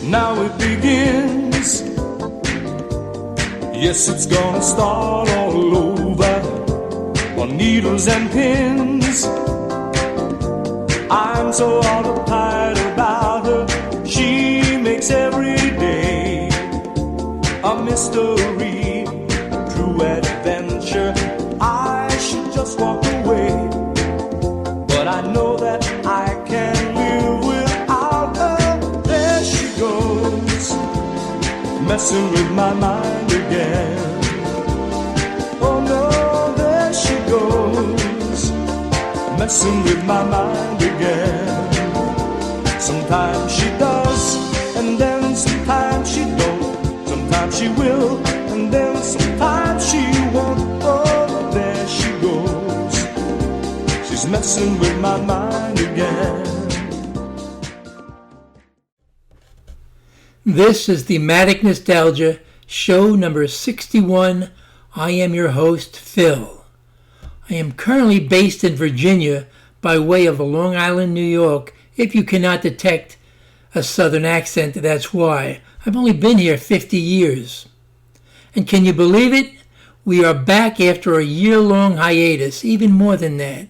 Now it begins. Yes, it's gonna start all over on needles and pins. I'm so uptight about her. She makes every day a mystery, true adventure. I should just walk away, but I know that I can't live without her. There she goes, messing with my mind again. Oh no, there she goes, messing with my mind again. Sometimes she does, and then sometimes she don't. Sometimes she will, and then sometimes she won't. Oh, there she goes, she's messing with my mind again. This is Thematic Nostalgia, show number 61. I am your host, Phil. I am currently based in Virginia by way of Long Island, New York. If you cannot detect a southern accent, that's why. I've only been here 50 years. And can you believe it? We are back after a year-long hiatus, even more than that.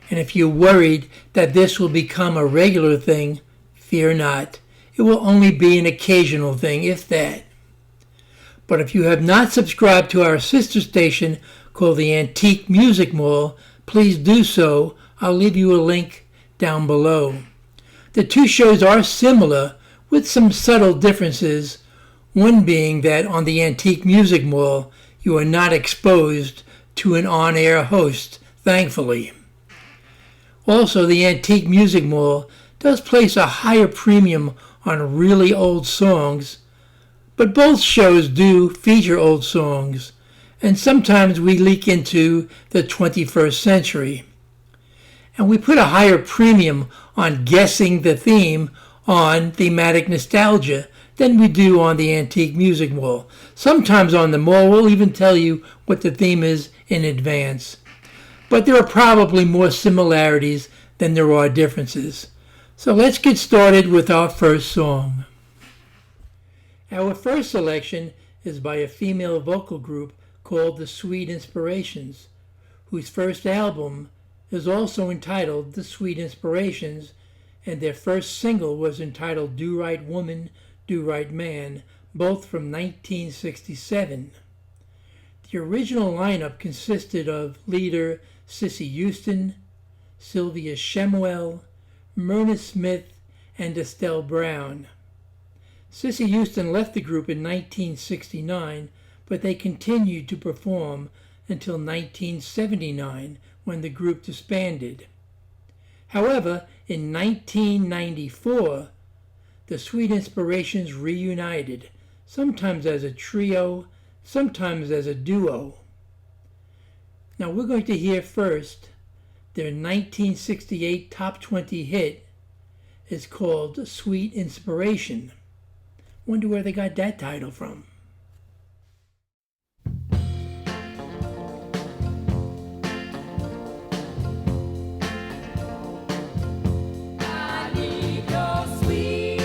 And if you're worried that this will become a regular thing, fear not. It will only be an occasional thing, if that. But if you have not subscribed to our sister station called the Antique Music Mall, please do so. I'll leave you a link down below. The two shows are similar with some subtle differences, one being that on the Antique Music Mall you are not exposed to an on-air host, thankfully. Also, the Antique Music Mall does place a higher premium on really old songs, but both shows do feature old songs, and sometimes we leak into the 21st century. And we put a higher premium on guessing the theme on Thematic Nostalgia than we do on the Antique Music Mall. Sometimes on the mall we'll even tell you what the theme is in advance. But there are probably more similarities than there are differences. So let's get started with our first song. Our first selection is by a female vocal group called the Sweet Inspirations, whose first album is also entitled The Sweet Inspirations, and their first single was entitled Do Right Woman, Do Right Man, both from 1967. The original lineup consisted of leader Cissy Houston, Sylvia Shemuel, Myrna Smith, and Estelle Brown. Cissy Houston left the group in 1969, but they continued to perform until 1979, when the group disbanded. However, in 1994, the Sweet Inspirations reunited, sometimes as a trio, sometimes as a duo. Now we're going to hear first their 1968 top 20 hit is called Sweet Inspiration. Wonder where they got that title from. Without your sweet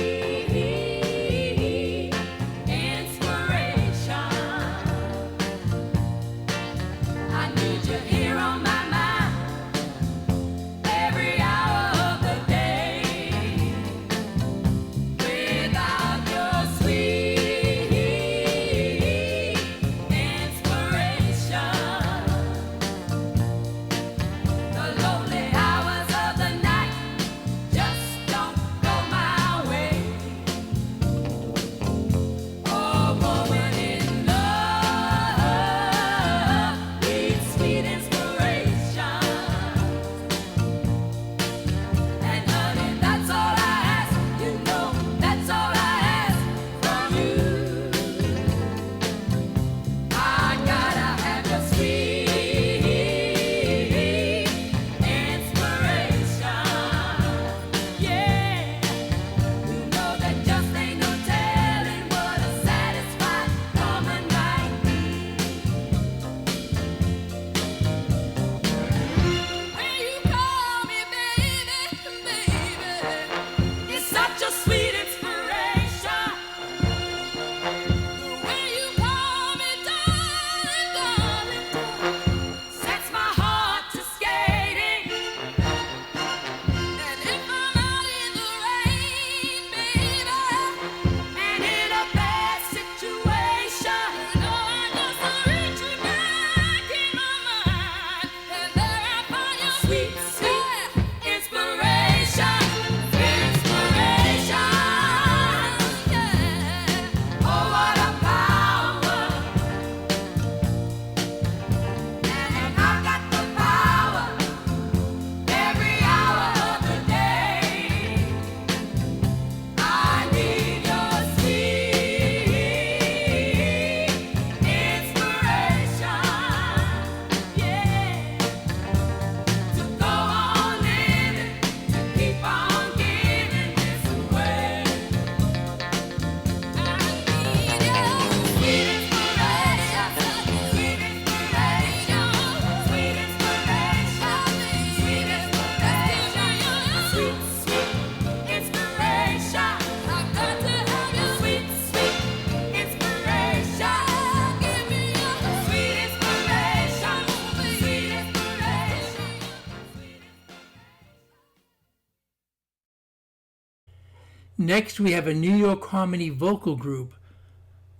Next, we have a New York harmony vocal group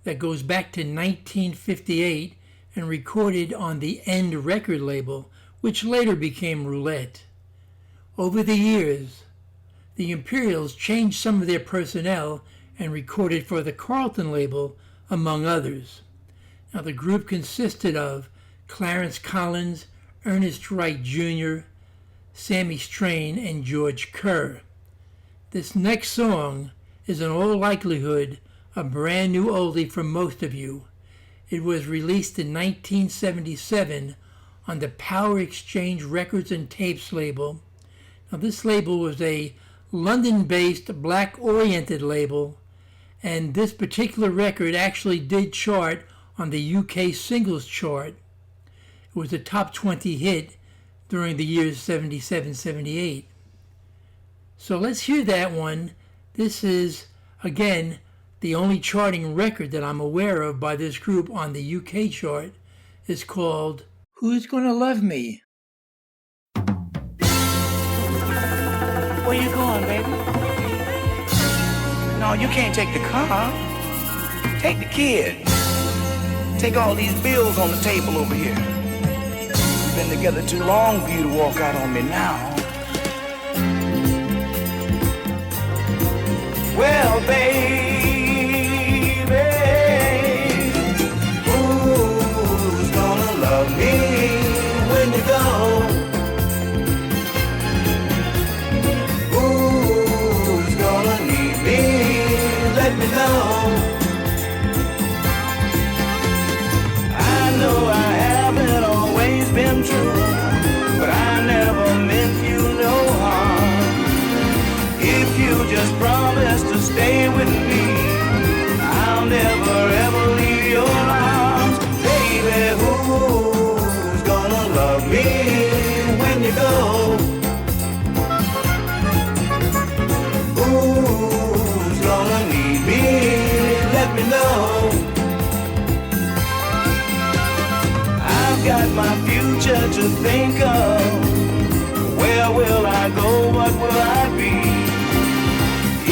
that goes back to 1958 and recorded on the End record label, which later became Roulette. Over the years, the Imperials changed some of their personnel and recorded for the Carlton label, among others. Now, the group consisted of Clarence Collins, Ernest Wright Jr., Sammy Strain, and George Kerr. This next song is in all likelihood a brand new oldie for most of you. It was released in 1977 on the Power Exchange Records and Tapes label. Now, this label was a London-based black-oriented label, and this particular record actually did chart on the UK singles chart. It was a top 20 hit during the years 77-78. So let's hear that one. This is, again, the only charting record that I'm aware of by this group on the UK chart. Is called Who's Gonna Love Me? Where you going, baby? No, you can't take the car. Take the kid. Take all these bills on the table over here. We've been together too long for you to walk out on me now. Well, baby, who's gonna love me when you go? Who's gonna need me? Let me know. I know I haven't always been true, but I never meant you no harm. If you just promise to stay with me, I'll never ever leave your arms. Baby, who's gonna love me when you go? Who's gonna need me? Let me know. I've got my future to think of. Where will I go? What will I be?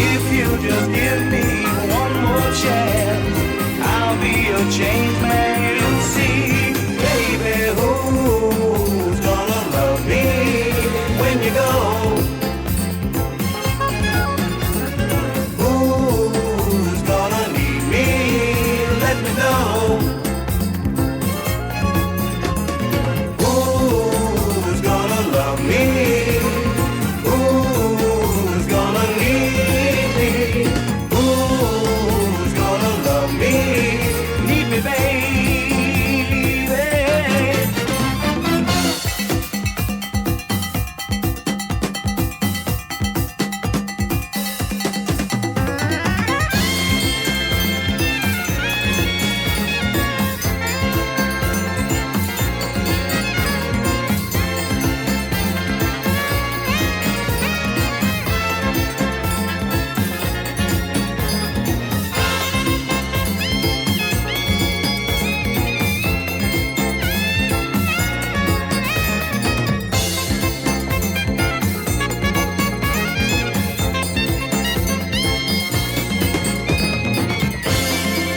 If you just give me one more chance, I'll be a changed man, you'll see. Baby, who's gonna love me when you go? Who's gonna need me? Let me know. Who's gonna love me? Who's gonna need me? Who's gonna love me? Need me, baby.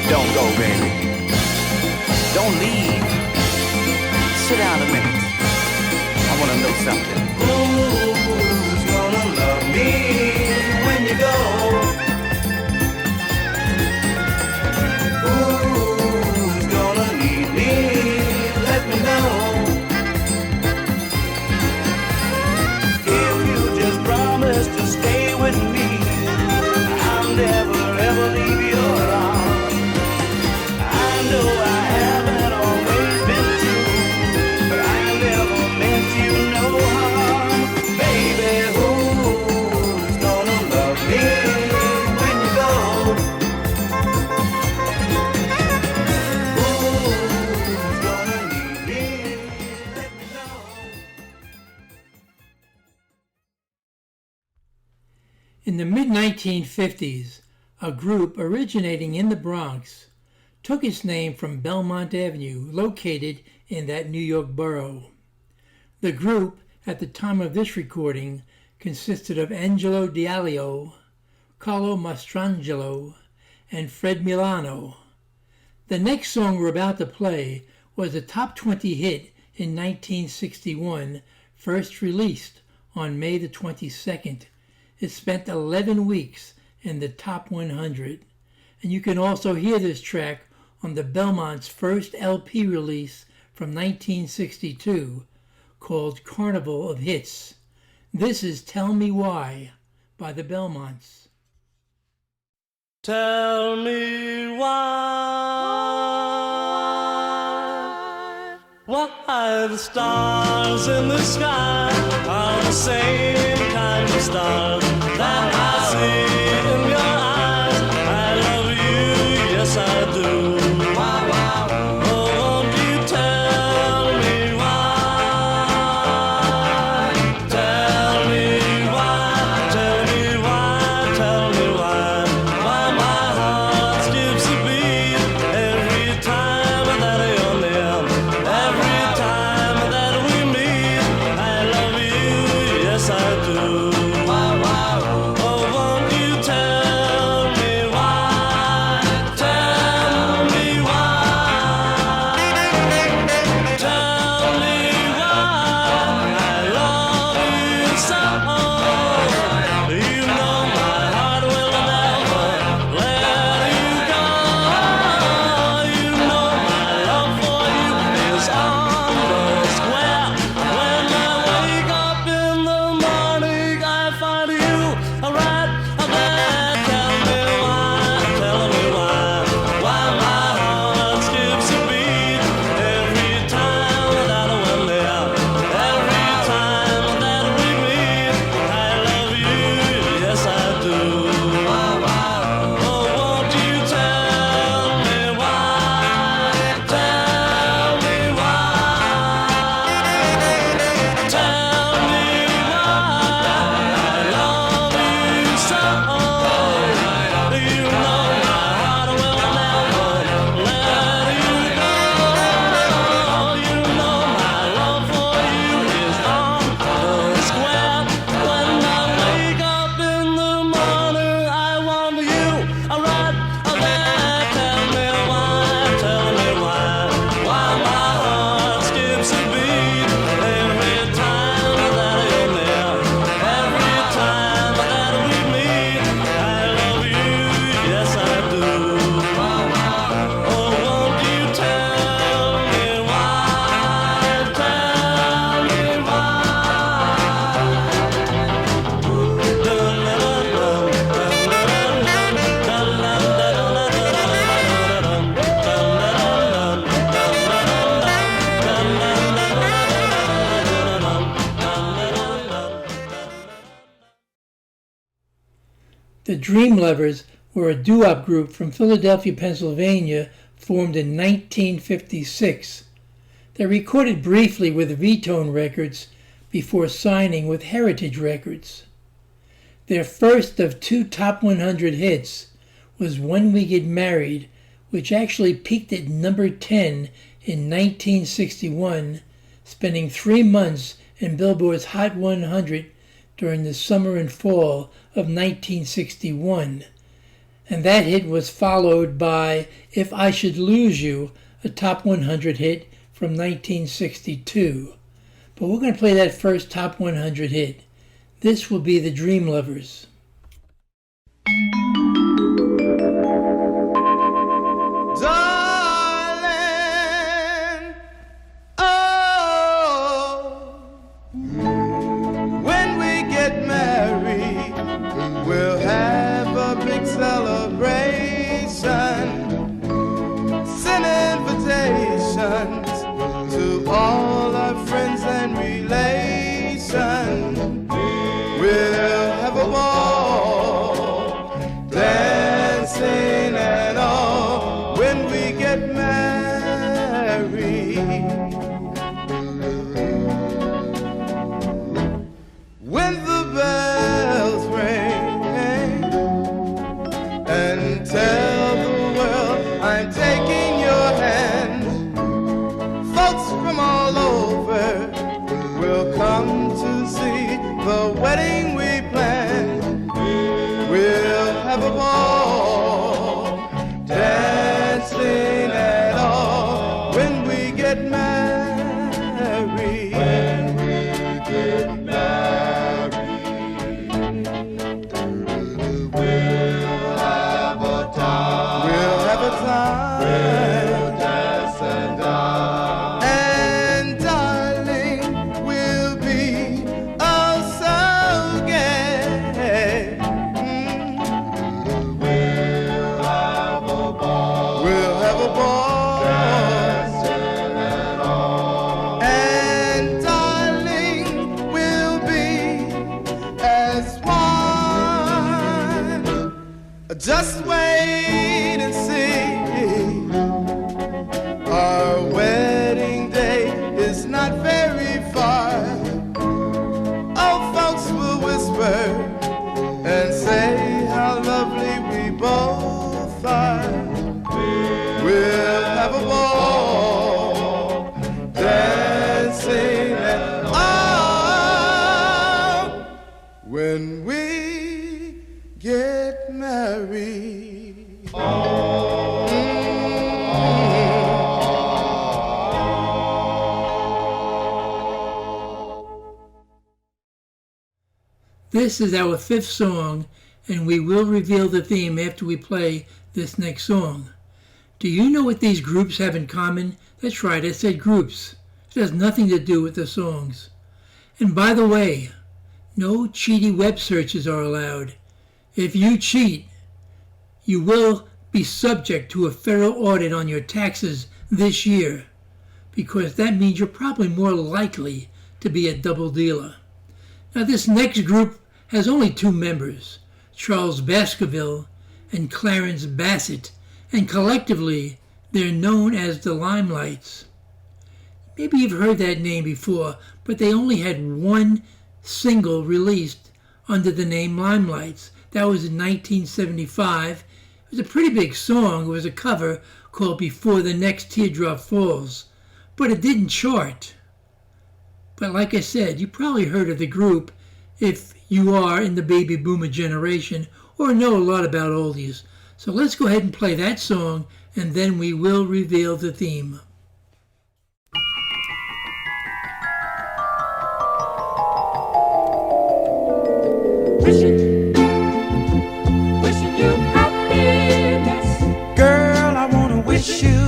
Don't go, baby. Don't leave. Sit down a minute. I want to know something. Who's gonna love me when you go? Who's gonna need me? Let me know. If you just promise to stay with me, I'll never ever leave your arms. I know I haven't always been true, but I never meant you no harm. Baby, who's gonna love me when you go? Who's gonna need me? Let me know. In the mid-1950s, a group originating in the Bronx took its name from Belmont Avenue, located in that New York borough. The group, at the time of this recording, consisted of Angelo Diallo, Carlo Mastrangelo, and Fred Milano. The next song we're about to play was a top 20 hit in 1961, first released on May the 22nd. It spent 11 weeks in the top 100. And you can also hear this track on the Belmonts' first LP release from 1962 called Carnival of Hits. This is Tell Me Why by the Belmonts. Tell me why the stars in the sky are the same kind of stars that I see in your eyes. I love you, yes I do. Oh, won't you tell me why? Tell me why, tell me why, tell me why. Why my heart skips a beat every time that you're near. Every time that we meet, I love you, yes I do. Oh, won't you tell me why? Tell me why. Tell me why I love you so. You know my heart will never let you go. You know my love for you is on the square. When I wake up in the morning, I find you right there. Tell me why my heart skips a beat every time that we're there. Every time that we meet, I love you, yes I do. Oh, won't you tell me why? Tell me why. Tell me why I love you so. You know my heart will never let you go. You know my love for you is on the square. When I wake up in the morning, I want you right there. Tell me why my heart skips a beat every time that you're near. Every time that we meet, I love you, yes I do. Oh, won't you tell me why? Tell me The Dream Lovers were a doo-wop group from Philadelphia, Pennsylvania, formed in 1956. They recorded briefly with V-Tone Records before signing with Heritage Records. Their first of two top 100 hits was When We Get Married, which actually peaked at number 10 in 1961, spending 3 months in Billboard's Hot 100 during the summer and fall of 1961. And that hit was followed by If I Should Lose You, a top 100 hit from 1962. But we're going to play that first top 100 hit. This will be the Dream Lovers. Darling, oh, when we get married, we'll have a big celebration. Send invitations to all our friends and relations. We'll have a ball have a ball, dancing and all when we get married. When we get married, we'll have a time. We'll have a time. We'll dance and dance. And darling, we'll be oh so gay. We'll have a ball. We'll have a ball. Dancing and all. And darling, we'll be as one. Just wait and see. Our wedding day is not very far. Old folks will whisper and say how lovely we both are. We'll have a ball, dancing and all when we get married. This is our fifth song, and we will reveal the theme after we play this next song. Do you know what these groups have in common? That's right, I said groups. It has nothing to do with the songs. And by the way, no cheaty web searches are allowed. If you cheat, you will be subject to a federal audit on your taxes this year, because that means you're probably more likely to be a double dealer. Now, this next group has only two members, Charles Baskerville and Clarence Bassett, and collectively they're known as the Limelights. Maybe you've heard that name before, but they only had one single released under the name Limelights. That was in 1975. It was a pretty big song. It was a cover called Before the Next Teardrop Falls, but it didn't chart. But like I said, you probably heard of the group if you are in the baby boomer generation or know a lot about oldies. So let's go ahead and play that song, and then we will reveal the theme. Wishing you happiness. Girl, I wanna wish you.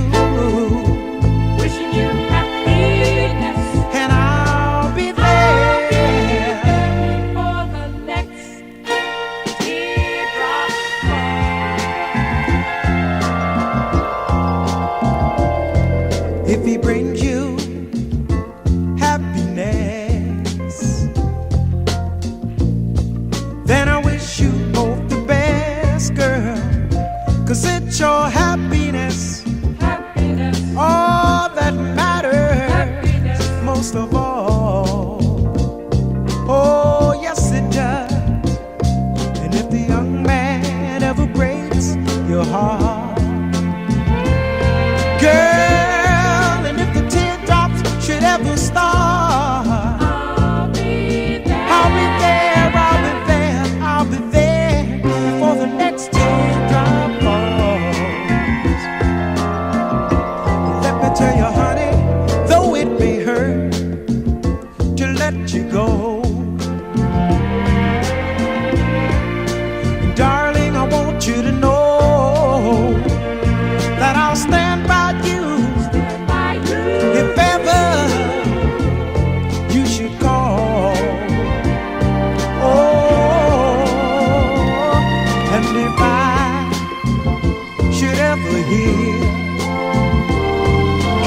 Wishing you happiness. And I'll be there before the next teardrop falls. If he brings you happiness, then I wish you both the best, girl. 'Cause it's your happiness, all that matters, most of all. Oh, yes it does. And if the young man ever breaks your heart, girl, and if the teardrops should ever start, I'll be there, I'll be there, I'll be there, I'll be there before the next teardrop falls. Let me tell you, honey, though it may hurt to let you go, darling, I want you to know that I'll stand by you if ever you should call. Oh, and if I should ever hear,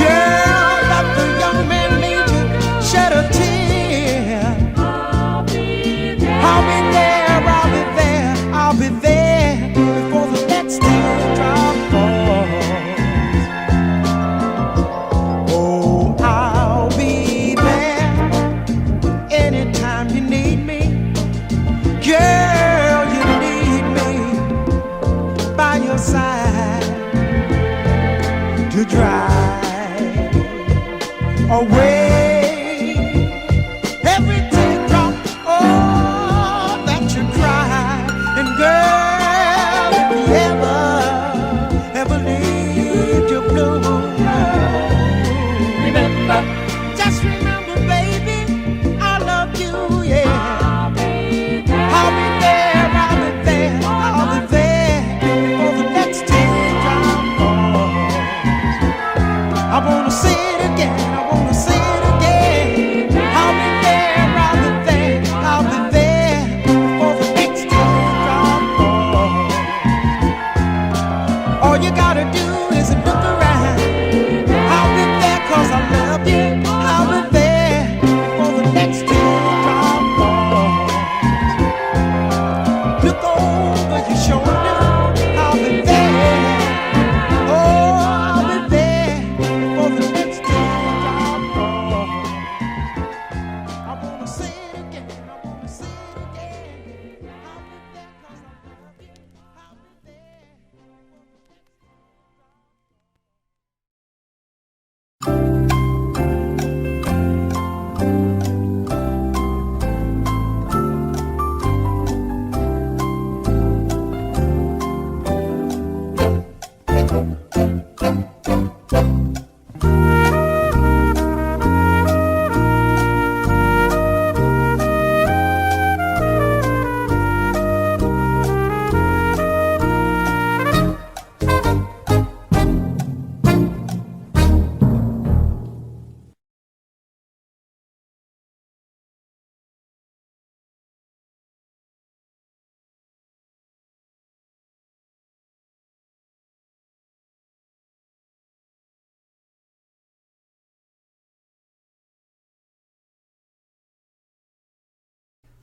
girl, that the young man made you shed a tear, I'll be there, I'll be there, I'll be there, I'll be there before the next teardrop falls. Oh, I'll be there anytime you need me. Girl, you need me by your side to drive away every teardrop, oh, that you cry. And girl, All you gotta do is look around. I'll be there 'cause I love you. I'll be there for the next teardrop falls. Look over your shoulder. I'll be there. Oh, I'll be there for the next teardrop falls. I wanna say it again. I wanna say it again. I'll be there 'cause I love you. I'll be there.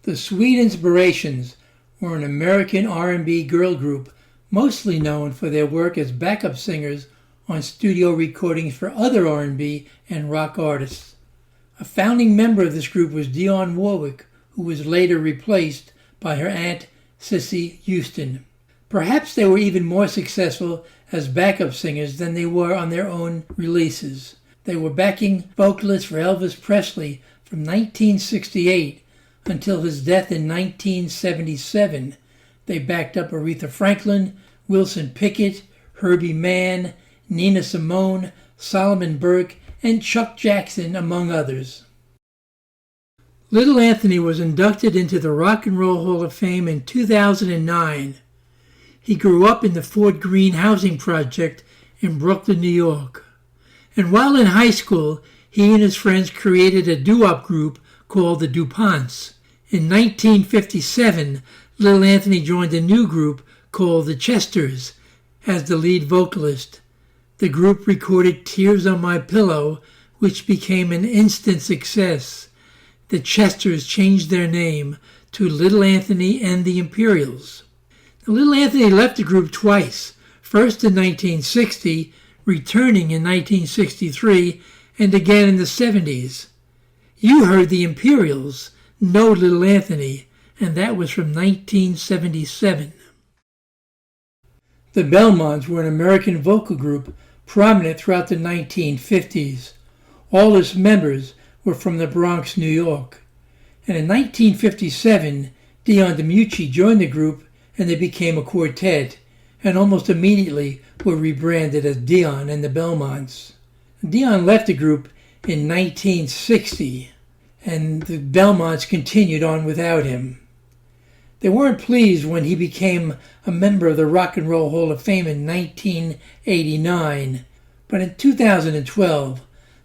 The Sweet Inspirations were an American R&B girl group mostly known for their work as backup singers on studio recordings for other R&B and rock artists. A founding member of this group was Dionne Warwick, who was later replaced by her aunt Cissy Houston. Perhaps they were even more successful as backup singers than they were on their own releases. They were backing vocalists for Elvis Presley from 1968 until his death in 1977. They backed up Aretha Franklin, Wilson Pickett, Herbie Mann, Nina Simone, Solomon Burke, and Chuck Jackson, among others. Little Anthony was inducted into the Rock and Roll Hall of Fame in 2009. He grew up in the Fort Greene Housing Project in Brooklyn, New York. And while in high school, he and his friends created a doo-wop group called the DuPonts. In 1957, Little Anthony joined a new group called the Chesters as the lead vocalist. The group recorded Tears on My Pillow, which became an instant success. The Chesters changed their name to Little Anthony and the Imperials. Now, Little Anthony left the group twice, first in 1960, returning in 1963, and again in the 70s. You heard the Imperials, No Little Anthony, and that was from 1977. The Belmonts were an American vocal group prominent throughout the 1950s. All its members were from the Bronx, New York. And in 1957, Dion DiMucci joined the group and they became a quartet, and almost immediately were rebranded as Dion and the Belmonts. Dion left the group in 1960, and the Belmonts continued on without him. They weren't pleased when he became a member of the Rock and Roll Hall of Fame in 1989, but in 2012,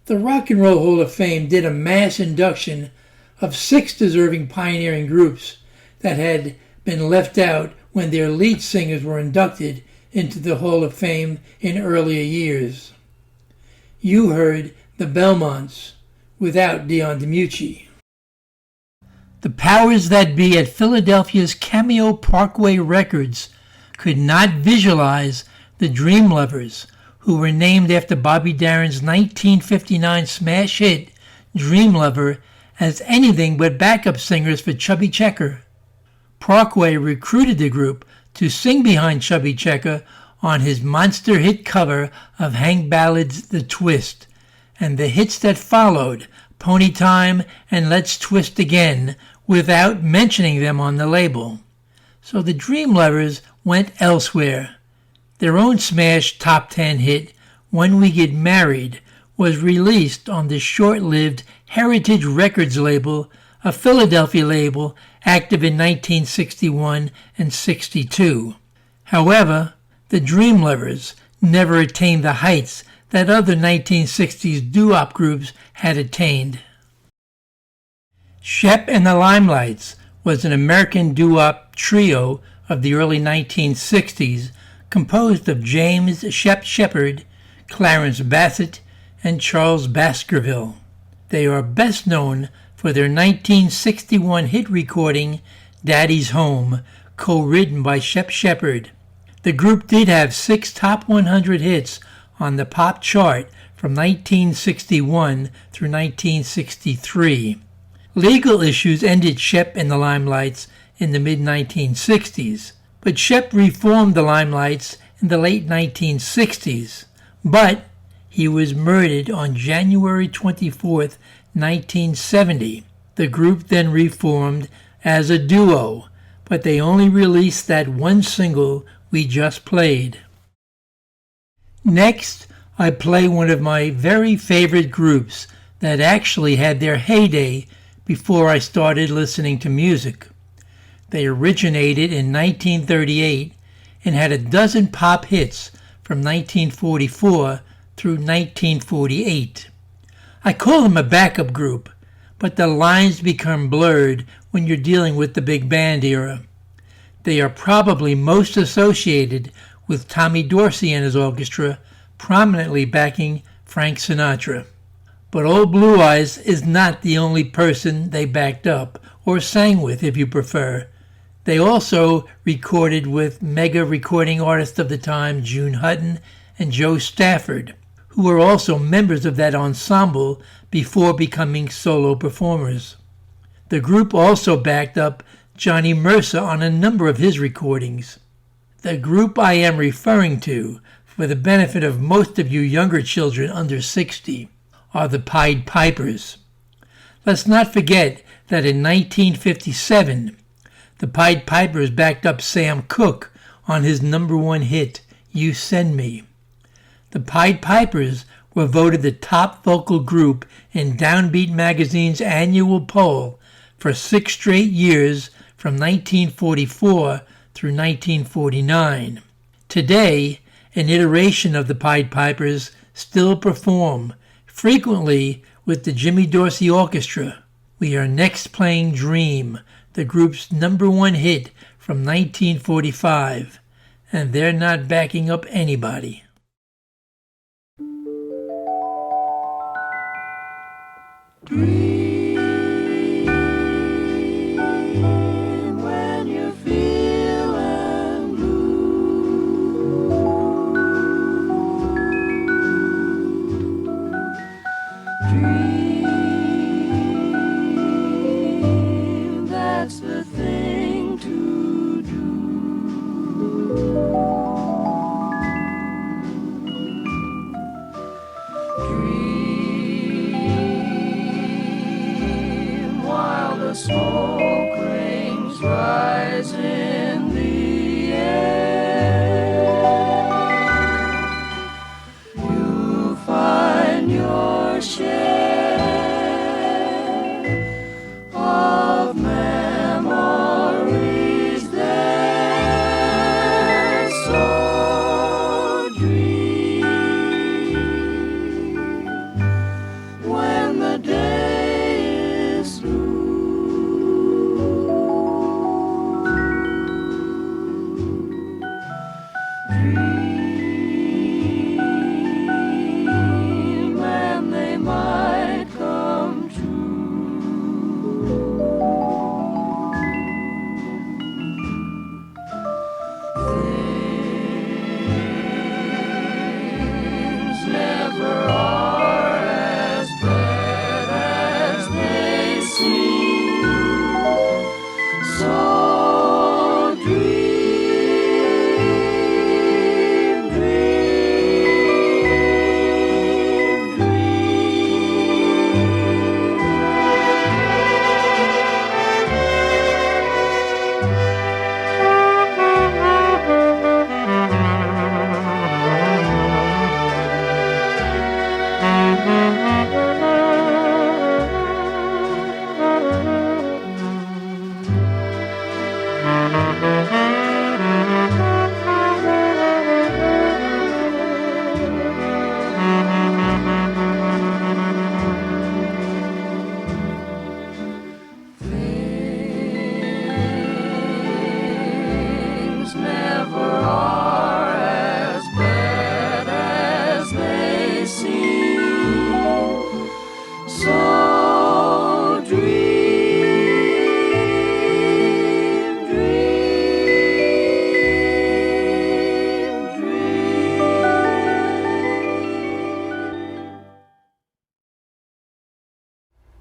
the Rock and Roll Hall of Fame did a mass induction of 6 deserving pioneering groups that had been left out when their lead singers were inducted into the Hall of Fame in earlier years. You heard the Belmonts without Dion DiMucci. The powers that be at Philadelphia's Cameo Parkway Records could not visualize the Dream Lovers, who were named after Bobby Darin's 1959 smash hit Dream Lover, as anything but backup singers for Chubby Checker. Parkway recruited the group to sing behind Chubby Checker on his monster hit cover of Hank Ballard's The Twist, and the hits that followed, Pony Time and Let's Twist Again, without mentioning them on the label. So the Dream Lovers went elsewhere. Their own smash top 10 hit, When We Get Married, was released on the short-lived Heritage Records label, a Philadelphia label active in 1961 and 62. However, the Dream Lovers never attained the heights that other 1960s doo-wop groups had attained. Shep and the Limelights was an American doo-wop trio of the early 1960s, composed of James Shep Shepard, Clarence Bassett, and Charles Baskerville. They are best known for their 1961 hit recording, Daddy's Home, co-written by Shep Shepard. The group did have 6 top 100 hits on the pop chart from 1961 through 1963. Legal issues ended Shep in the Limelights in the mid-1960s, but Shep reformed the Limelights in the late 1960s. But he was murdered on January 24th, 1970. The group then reformed as a duo, but they only released that one single we just played. Next, I play one of my very favorite groups that actually had their heyday before I started listening to music. They originated in 1938 and had a dozen pop hits from 1944 through 1948. I call them a backup group, but the lines become blurred when you're dealing with the big band era. They are probably most associated with Tommy Dorsey and his orchestra, prominently backing Frank Sinatra. But Old Blue Eyes is not the only person they backed up, or sang with if you prefer. They also recorded with mega recording artists of the time June Hutton and Joe Stafford, who were also members of that ensemble before becoming solo performers. The group also backed up Johnny Mercer on a number of his recordings. The group I am referring to, for the benefit of most of you younger children under 60, are the Pied Pipers. Let's not forget that in 1957, the Pied Pipers backed up Sam Cooke on his number one hit, You Send Me. The Pied Pipers were voted the top vocal group in Downbeat magazine's annual poll for 6 straight years from 1944 through 1949. Today, an iteration of the Pied Pipers still perform, frequently with the Jimmy Dorsey Orchestra. We are next playing Dream, the group's number one hit from 1945, and they're not backing up anybody. Dream when you're feeling blue. Dream, that's the thing to do.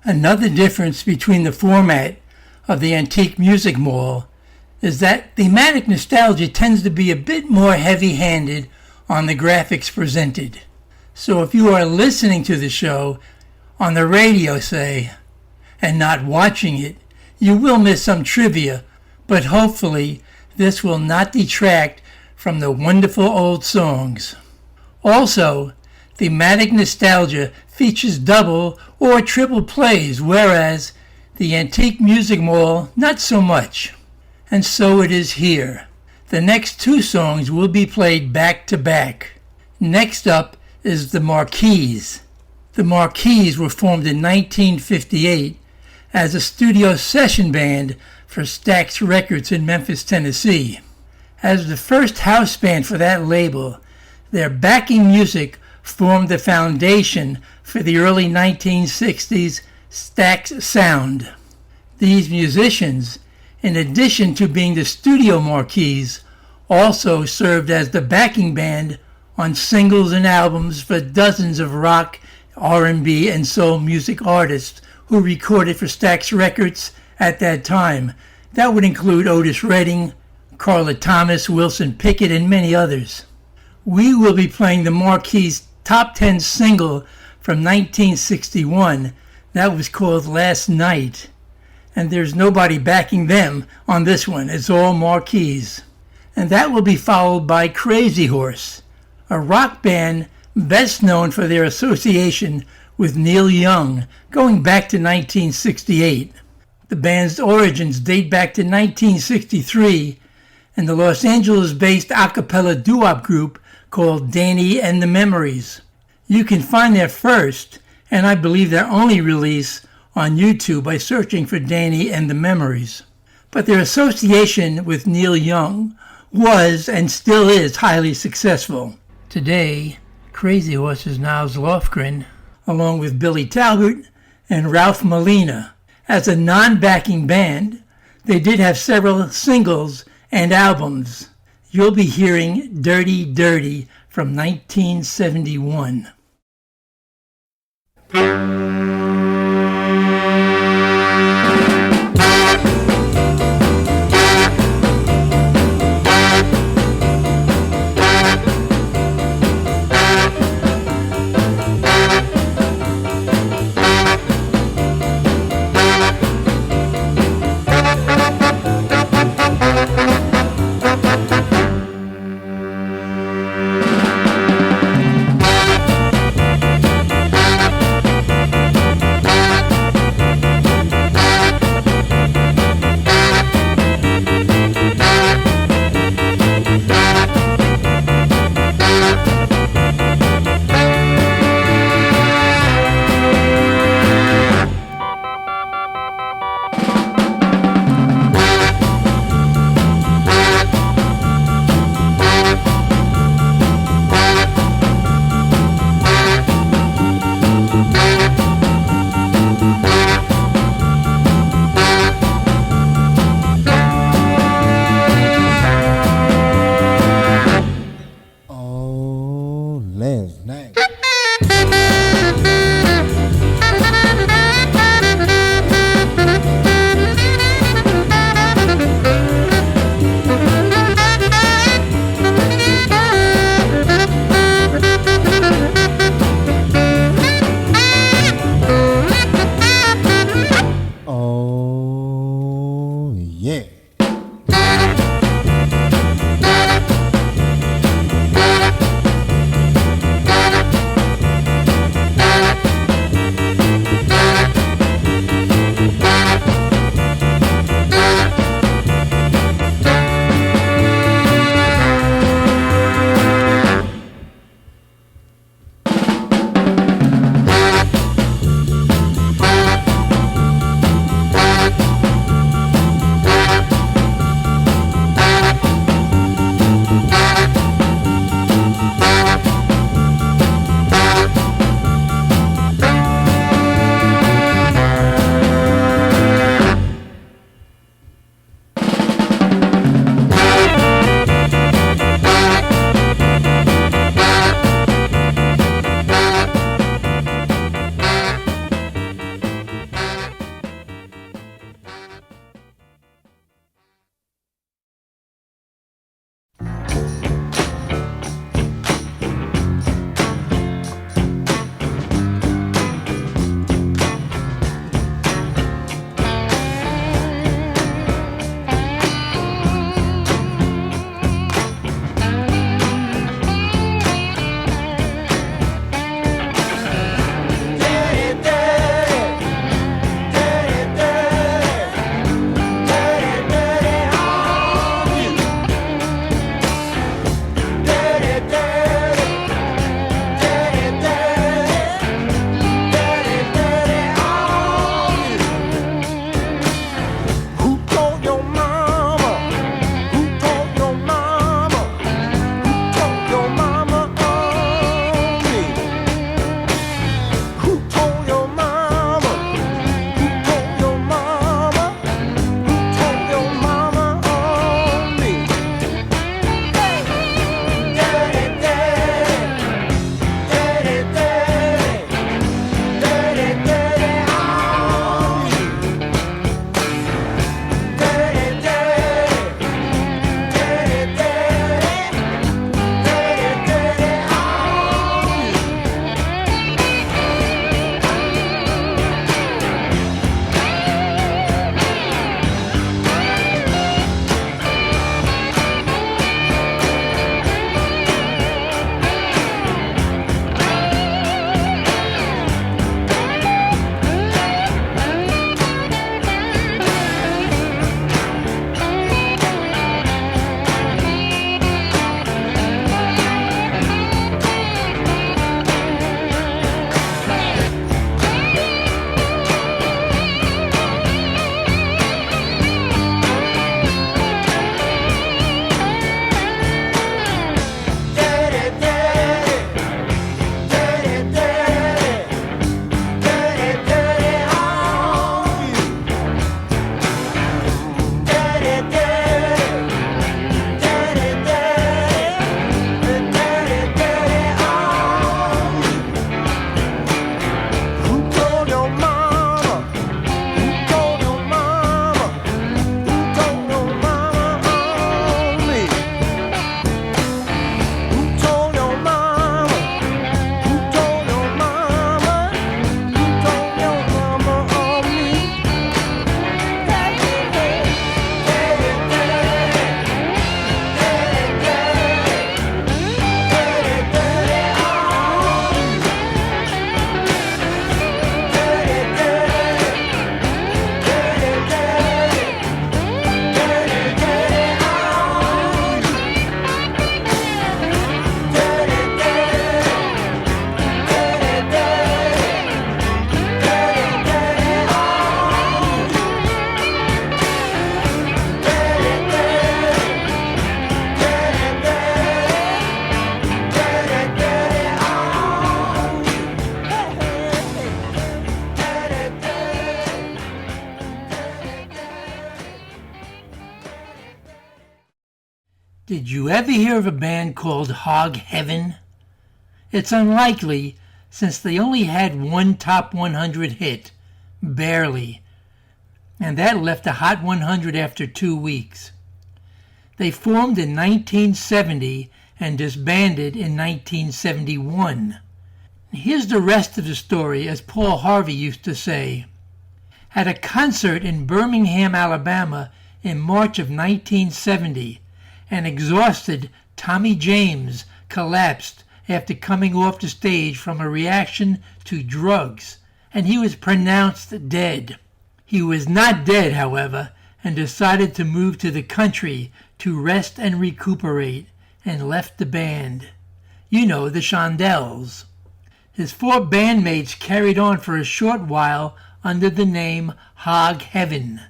Another difference between the format of the Antique Music Mall is that Thematic Nostalgia tends to be a bit more heavy-handed on the graphics presented. So if you are listening to the show on the radio, say, and not watching it, you will miss some trivia, but hopefully this will not detract from the wonderful old songs. Also, Thematic Nostalgia features double or triple plays, whereas the Antique Music Mall, not so much. And so it is here. The next two songs will be played back to back. Next up is the Marquis. The Marquis were formed in 1958 as a studio session band for Stax Records in Memphis, Tennessee. As the first house band for that label, their backing music formed the foundation for the early 1960s Stax sound. These musicians, in addition to being the studio Marquis, also served as the backing band on singles and albums for dozens of rock, R&B, and soul music artists who recorded for Stax Records at that time. That would include Otis Redding, Carla Thomas, Wilson Pickett, and many others. We will be playing the Marquis' top 10 single from 1961. That was called Last Night. And there's nobody backing them on this one. It's all Marquis. And that will be followed by Crazy Horse, a rock band best known for their association with Neil Young, going back to 1968. The band's origins date back to 1963 and the Los Angeles-based a cappella doo-wop group called Danny and the Memories. You can find their first, and I believe their only release, on YouTube by searching for Danny and the Memories. But their association with Neil Young was and still is highly successful. Today, Crazy Horse is Niles Lofgren, along with Billy Talbot and Ralph Molina. As a non-backing band, they did have several singles and albums. You'll be hearing Dirty Dirty from 1971. you ever hear of a band called Hog Heaven? It's unlikely, since they only had one top 100 hit, barely, and that left a Hot 100 after 2 weeks. They formed in 1970 and disbanded in 1971. Here's the rest of the story, as Paul Harvey used to say. At a concert in Birmingham, Alabama in March of 1970, an exhausted Tommy James collapsed after coming off the stage from a reaction to drugs, and he was pronounced dead. He was not dead, however, and decided to move to the country to rest and recuperate, and left the band. You know, the Shondells. His 4 bandmates carried on for a short while under the name Hog Heaven.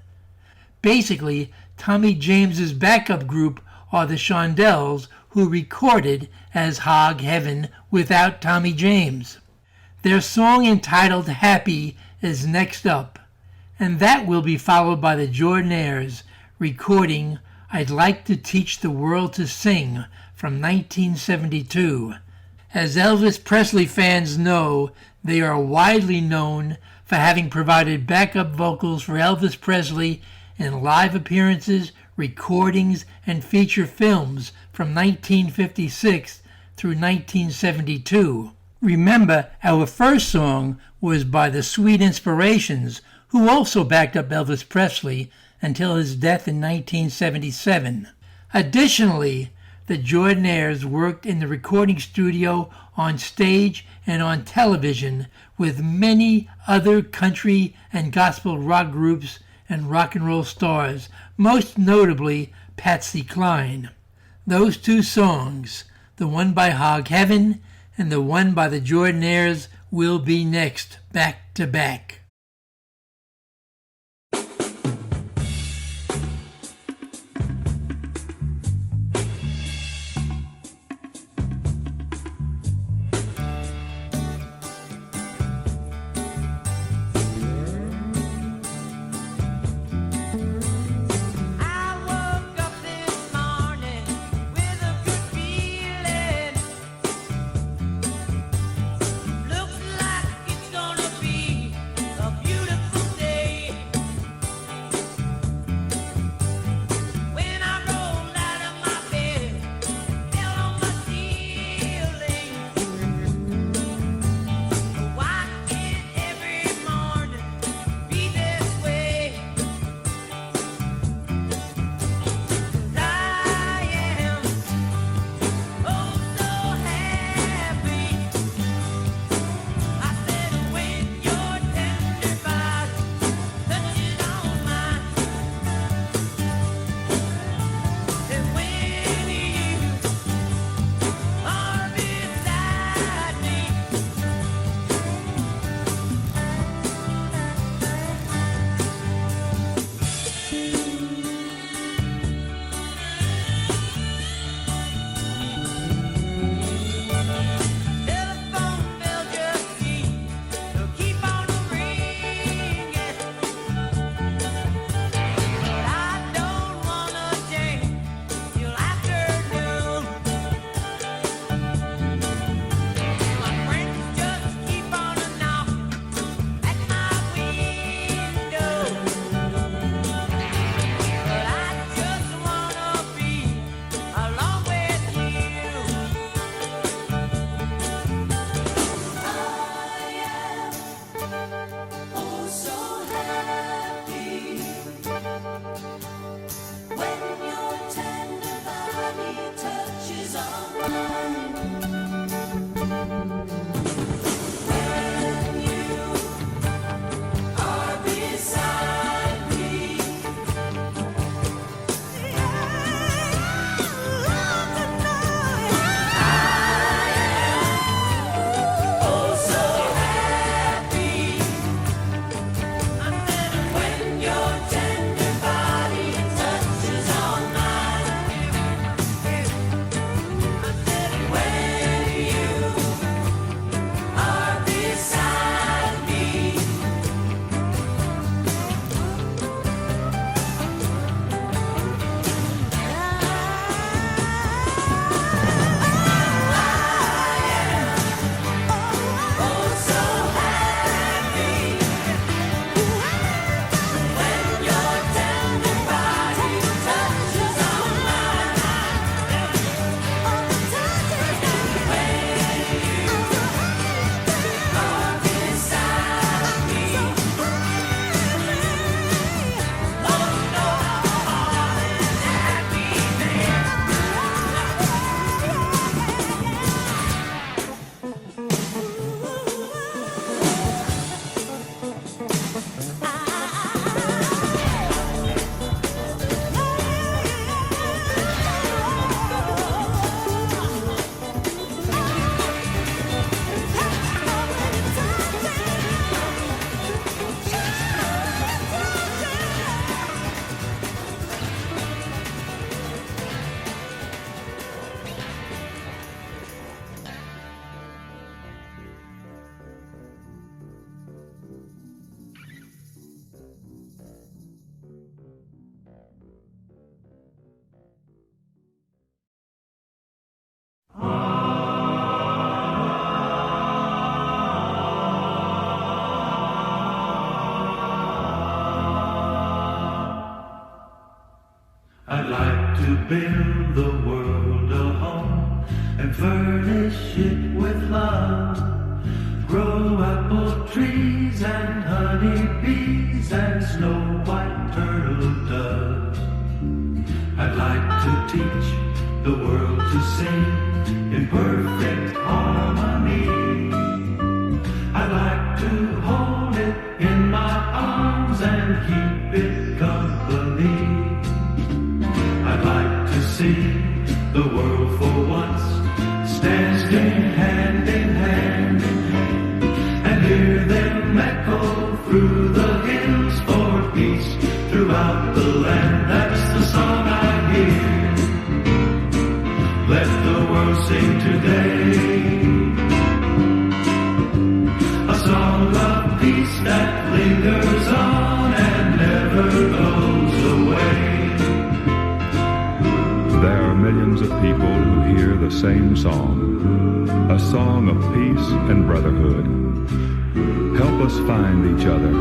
Basically, Tommy James's backup group are the Shondells, who recorded as Hog Heaven without Tommy James. Their song entitled Happy is next up, and that will be followed by the Jordanaires recording I'd Like to Teach the World to Sing from 1972. As Elvis Presley fans know, they are widely known for having provided backup vocals for Elvis Presley in live appearances, recordings, and feature films from 1956 through 1972. Remember, our first song was by the Sweet Inspirations, who also backed up Elvis Presley until his death in 1977. Additionally, the Jordanaires worked in the recording studio, on stage, and on television with many other country and gospel rock groups and rock and roll stars, most notably Patsy Cline. Those 2 songs, the one by Hog Heaven and the one by the Jordanaires, will be next, back to back. build the world a home and furnish it with love. Grow apple trees and honey bees and snow white turtle doves. I'd like to teach the world to sing in perfect harmony. I'd like to hold it in my arms and keep it company. I'd like to see the world for once standing hand in hand, and hear them echo through the hills for peace throughout the land. That's the song I hear. Let the world sing today, a song of peace that lingers on and never goes away. There are millions of people who hear the same song, a song of peace and brotherhood. Help us find each other,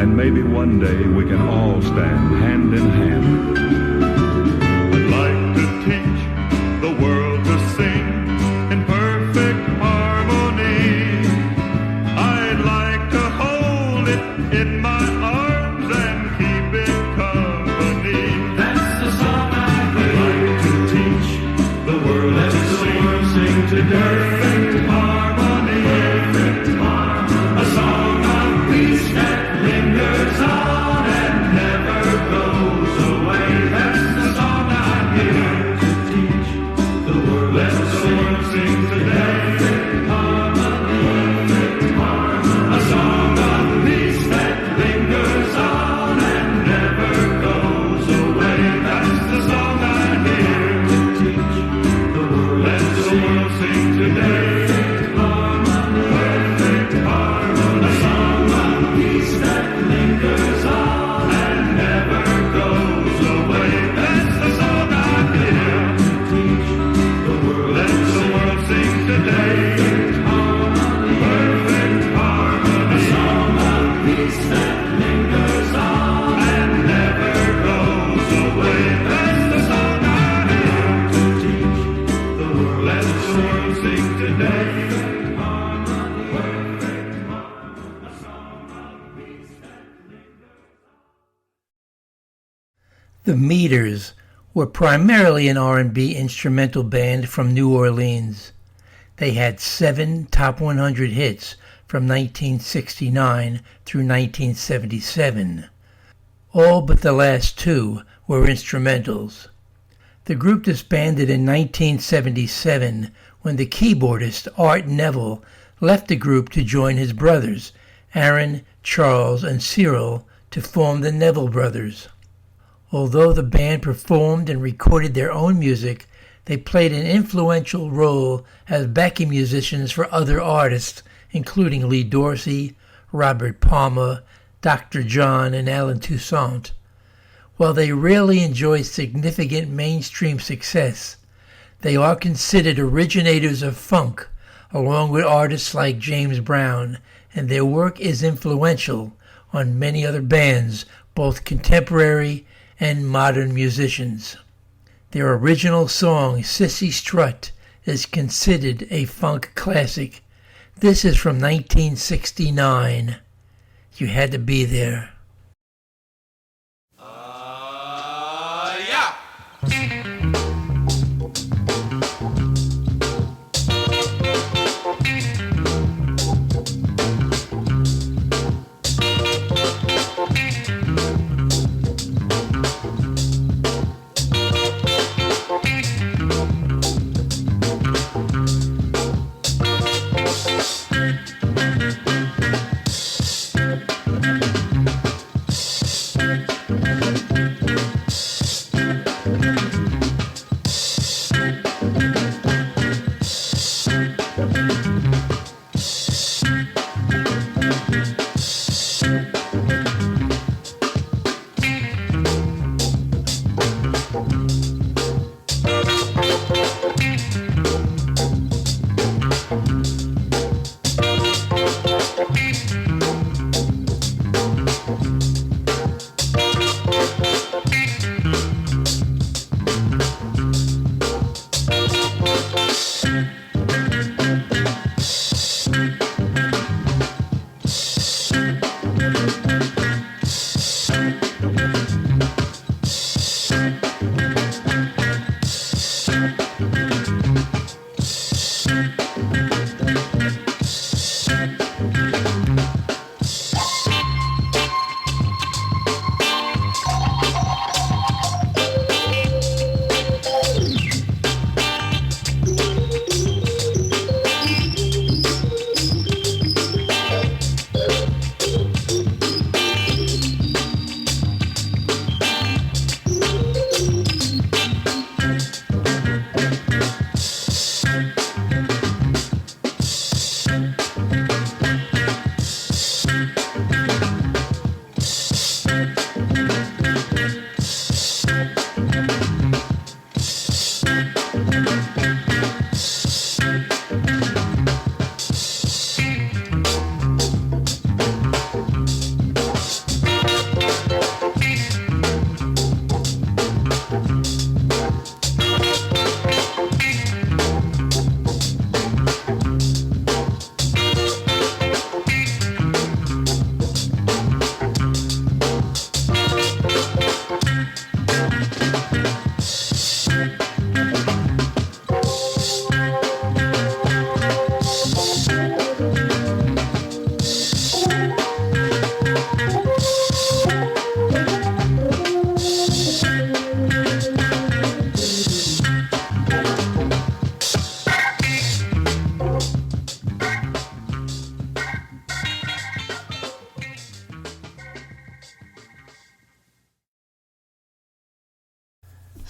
and maybe one day we can all stand hand in hand. I'd like to teach the world to sing in perfect harmony. I'd like to hold it in my arms and keep it company. That's the song I hear. I'd like to teach the world to sing today. Perfect harmony, perfect harmony. A song of peace that lingers on and never goes away. That's the song I hear. To teach the world, let the world sing today. Perfect harmony, perfect harmony. A song of peace that lingers on and never goes away. That's the song I hear. To teach the world, let the world sing today. Perfect harmony, perfect harmony. A song of peace that lingers on and never goes away. That's the song I hear. To teach the world, let the world sing today. Perfect harmony, perfect harmony. A song of peace that lingers on and never goes away. That's the song I hear. To teach the world, let the world sing today. Perfect harmony, perfect harmony. A song of peace that lingers. The Meters were primarily an R&B instrumental band from New Orleans. They had 7 top 100 hits from 1969 through 1977. All but the last 2 were instrumentals. The group disbanded in 1977 when the keyboardist Art Neville left the group to join his brothers, Aaron, Charles, and Cyril, to form the Neville Brothers. Although the band performed and recorded their own music, they played an influential role as backing musicians for other artists, including Lee Dorsey, Robert Palmer, Dr. John, and Alan Toussaint. While they rarely enjoyed significant mainstream success, they are considered originators of funk, along with artists like James Brown, and their work is influential on many other bands, both contemporary and modern musicians. Their original song, Sissy Strut, is considered a funk classic. This is from 1969. You had to be there.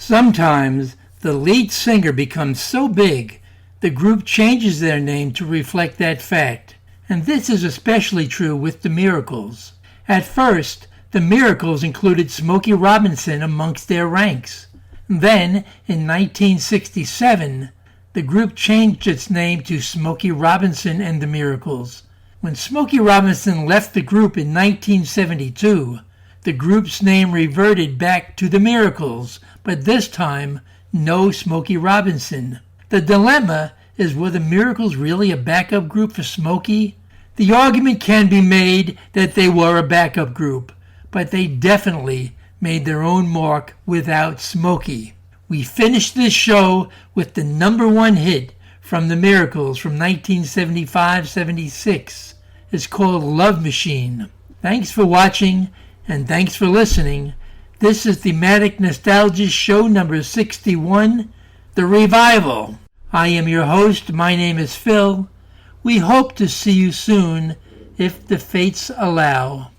Sometimes the lead singer becomes so big, the group changes their name to reflect that fact. And this is especially true with the Miracles. At first, the Miracles included Smokey Robinson amongst their ranks. Then, in 1967, the group changed its name to Smokey Robinson and the Miracles. When Smokey Robinson left the group in 1972, the group's name reverted back to the Miracles, but this time, no Smokey Robinson. The dilemma is, were the Miracles really a backup group for Smokey? The argument can be made that they were a backup group, but they definitely made their own mark without Smokey. We finished this show with the number one hit from the Miracles from 1975-76. It's called Love Machine. Thanks for watching, and thanks for listening. This is Thematic Nostalgia show number 61, The Revival. I am your host. My name is Phil. We hope to see you soon, if the fates allow.